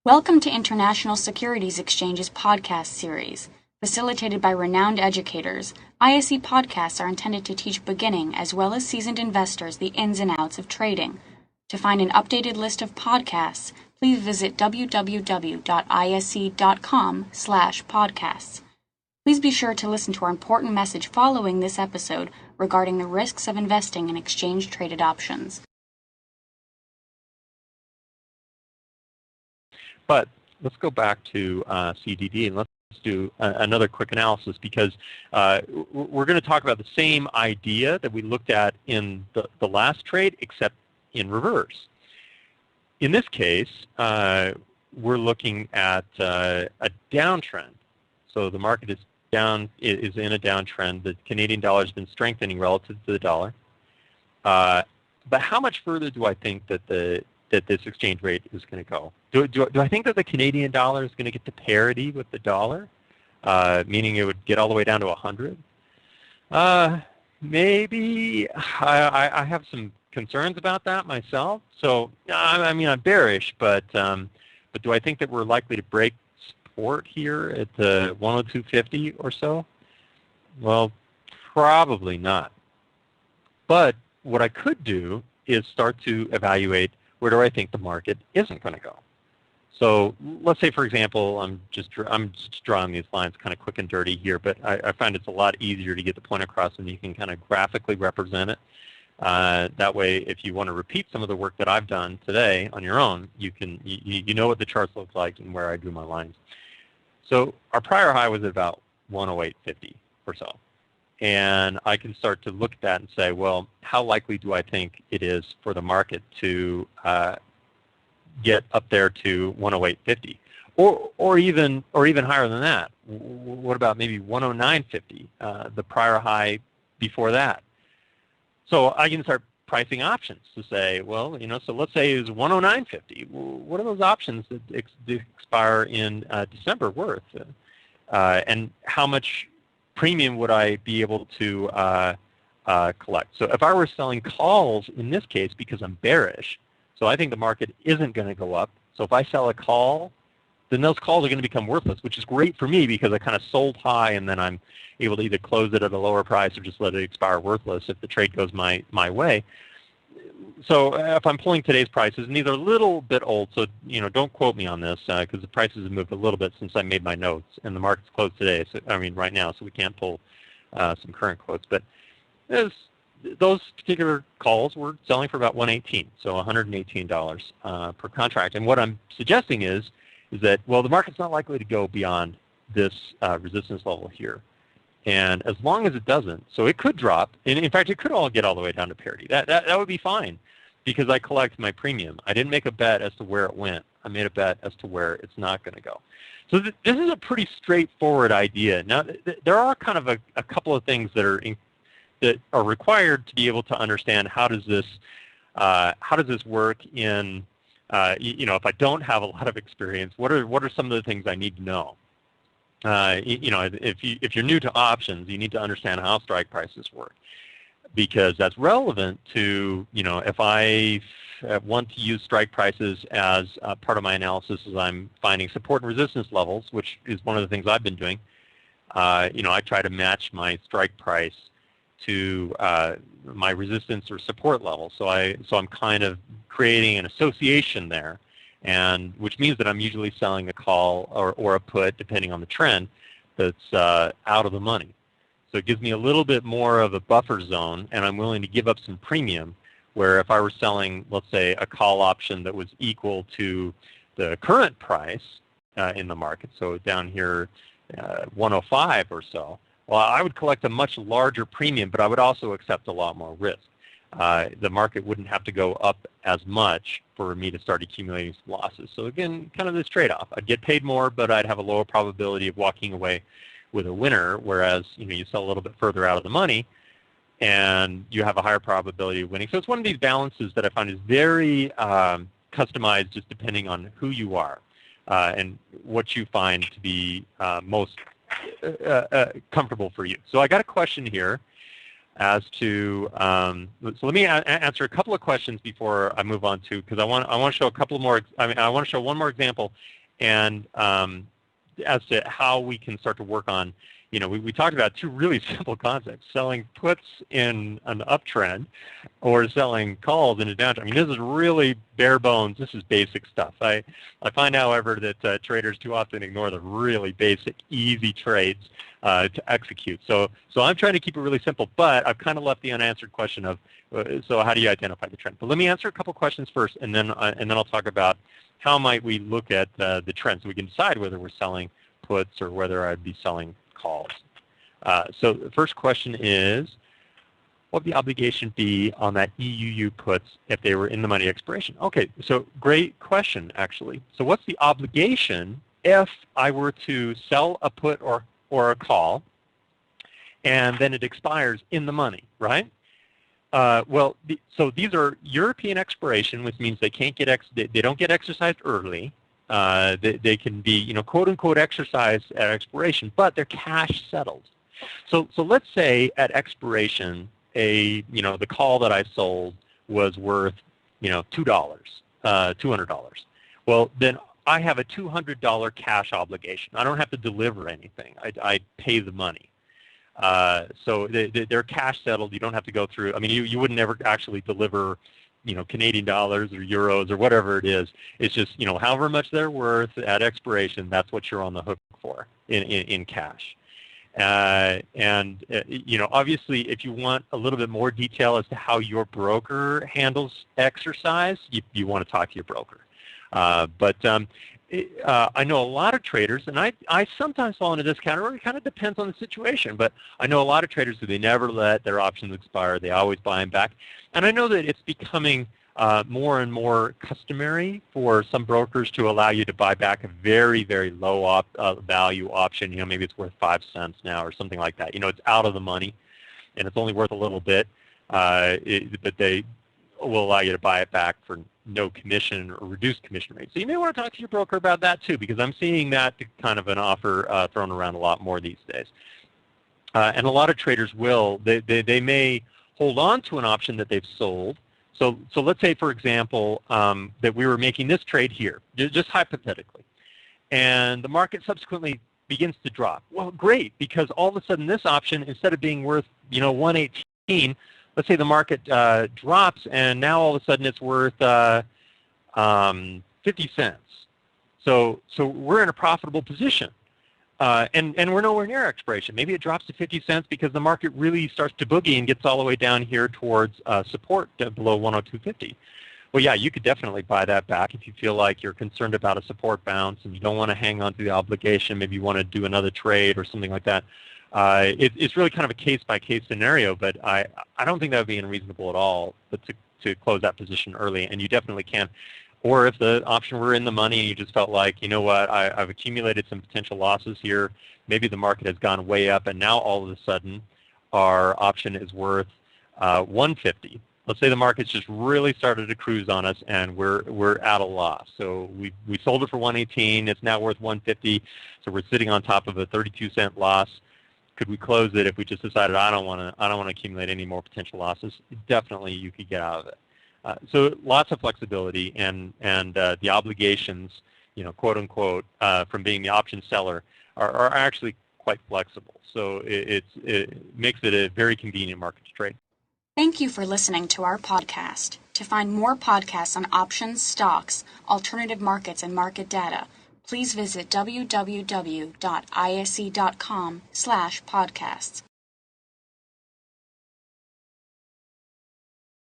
Welcome to International Securities Exchange's podcast series. Facilitated by renowned educators, ISE podcasts are intended to teach beginning as well as seasoned investors the ins and outs of trading. To find an updated list of podcasts, please visit www.ise.com/podcasts. Please be sure to listen to our important message following this episode regarding the risks of investing in exchange-traded options. But let's go back to CDD and let's do another quick analysis, because we're going to talk about the same idea that we looked at in the last trade, except in reverse. In this case, we're looking at a downtrend. So the market is in a downtrend. The Canadian dollar has been strengthening relative to the dollar. But how much further do I think that this exchange rate is going to go? Do I think that the Canadian dollar is going to get to parity with the dollar, meaning it would get all the way down to 100? Maybe. I have some concerns about that myself. So I mean, I'm bearish, but do I think that we're likely to break support here at the 102.50 or so? Well, probably not. But what I could do is start to evaluate where do I think the market isn't going to go. So let's say, for example, I'm just drawing these lines kind of quick and dirty here, but I find it's a lot easier to get the point across when you can kind of graphically represent it. That way, if you want to repeat some of the work that I've done today on your own, you know what the charts look like and where I drew my lines. So our prior high was at about 108.50 or so. And I can start to look at that and say, well, how likely do I think it is for the market to get up there to 108.50, or even higher than that? What about maybe 109.50, the prior high before that? So I can start pricing options to say, well, so let's say it's 109.50. What are those options that expire in December worth, and how much premium would I be able to collect? So if I were selling calls in this case, because I'm bearish, so I think the market isn't going to go up. So if I sell a call, then those calls are going to become worthless, which is great for me because I kind of sold high and then I'm able to either close it at a lower price or just let it expire worthless if the trade goes my way. So if I'm pulling today's prices, and these are a little bit old, so don't quote me on this because the prices have moved a little bit since I made my notes, and the market's closed today. So right now, so we can't pull some current quotes. But those particular calls were selling for about $118, so $118 per contract. And what I'm suggesting is that, well, the market's not likely to go beyond this resistance level here. And as long as it doesn't, so it could drop, and in fact, it could all get all the way down to parity. That would be fine because I collect my premium. I didn't make a bet as to where it went. I made a bet as to where it's not going to go. So this is a pretty straightforward idea. Now, there are kind of a couple of things that are required to be able to understand how does this work in, if I don't have a lot of experience, what are some of the things I need to know? If you're new to options, you need to understand how strike prices work, because that's relevant to, if I want to use strike prices as part of my analysis as I'm finding support and resistance levels, which is one of the things I've been doing. I try to match my strike price to my resistance or support level. So I'm kind of creating an association there, and which means that I'm usually selling a call or a put, depending on the trend, that's out of the money. So it gives me a little bit more of a buffer zone, and I'm willing to give up some premium, where if I were selling, let's say, a call option that was equal to the current price in the market, so down here 105 or so, well, I would collect a much larger premium, but I would also accept a lot more risk. The market wouldn't have to go up as much for me to start accumulating some losses. So again, kind of this trade-off. I'd get paid more, but I'd have a lower probability of walking away with a winner, whereas you sell a little bit further out of the money, and you have a higher probability of winning. So it's one of these balances that I find is very customized, just depending on who you are and what you find to be most comfortable for you. So I got a question here. as to, so let me answer a couple of questions before I move on to, because I want to show a couple more, I want to show one more example, and as to how we can start to work on, we talked about two really simple concepts: selling puts in an uptrend or selling calls in a downtrend. I mean, this is really bare bones. This is basic stuff. I find, however, that traders too often ignore the really basic, easy trades to execute. So I'm trying to keep it really simple, but I've kind of left the unanswered question of, so how do you identify the trend? But let me answer a couple questions first, and then I'll talk about how might we look at the trend so we can decide whether we're selling puts or whether I'd be selling calls. So the first question is, what would the obligation be on that EUU puts if they were in the money expiration? Okay, so great question, actually. So what's the obligation if I were to sell a put or a call, and then it expires in the money, right? So these are European expiration, which means they can't get they don't get exercised early. They can be, quote unquote, exercised at expiration, but they're cash settled. So let's say at expiration, the call that I sold was worth, $200. Well, then I have a $200 cash obligation. I don't have to deliver anything. I pay the money. So they're cash settled. You don't have to go through. I mean, you wouldn't ever actually deliver, Canadian dollars or euros or whatever it is. It's just, however much they're worth at expiration, that's what you're on the hook for in cash. Obviously, if you want a little bit more detail as to how your broker handles exercise, you want to talk to your broker. But I know a lot of traders, and I sometimes fall into this category. It kind of depends on the situation, but I know a lot of traders who they never let their options expire. They always buy them back. And I know that it's becoming more and more customary for some brokers to allow you to buy back a very, very low value option. Maybe it's worth 5 cents now or something like that. It's out of the money, and it's only worth a little bit, but they will allow you to buy it back for no commission or reduced commission rate. So you may want to talk to your broker about that too, because I'm seeing that kind of an offer thrown around a lot more these days. And a lot of traders will. They may hold on to an option that they've sold. So let's say, for example, that we were making this trade here, just hypothetically, and the market subsequently begins to drop. Well, great, because all of a sudden this option, instead of being worth 118, let's say the market drops, and now all of a sudden it's worth 50 cents. So we're in a profitable position, and we're nowhere near expiration. Maybe it drops to 50 cents because the market really starts to boogie and gets all the way down here towards support below 102.50. Well, yeah, you could definitely buy that back if you feel like you're concerned about a support bounce and you don't want to hang on to the obligation. Maybe you want to do another trade or something like that. It's really kind of a case-by-case scenario, but I don't think that would be unreasonable at all, but to close that position early, and you definitely can. Or if the option were in the money and you just felt like, you know what, I've accumulated some potential losses here, maybe the market has gone way up, and now all of a sudden our option is worth 150. Let's say the market's just really started to cruise on us, and we're at a loss. So we sold it for 118. It's now worth 150. So we're sitting on top of a 32-cent loss. Could we close it if we just decided I don't want to accumulate any more potential losses? Definitely, you could get out of it. So lots of flexibility, and the obligations, quote unquote, from being the option seller are actually quite flexible. So it makes it a very convenient market to trade. Thank you for listening to our podcast. To find more podcasts on options, stocks, alternative markets, and market data, please visit www.ise.com/podcasts.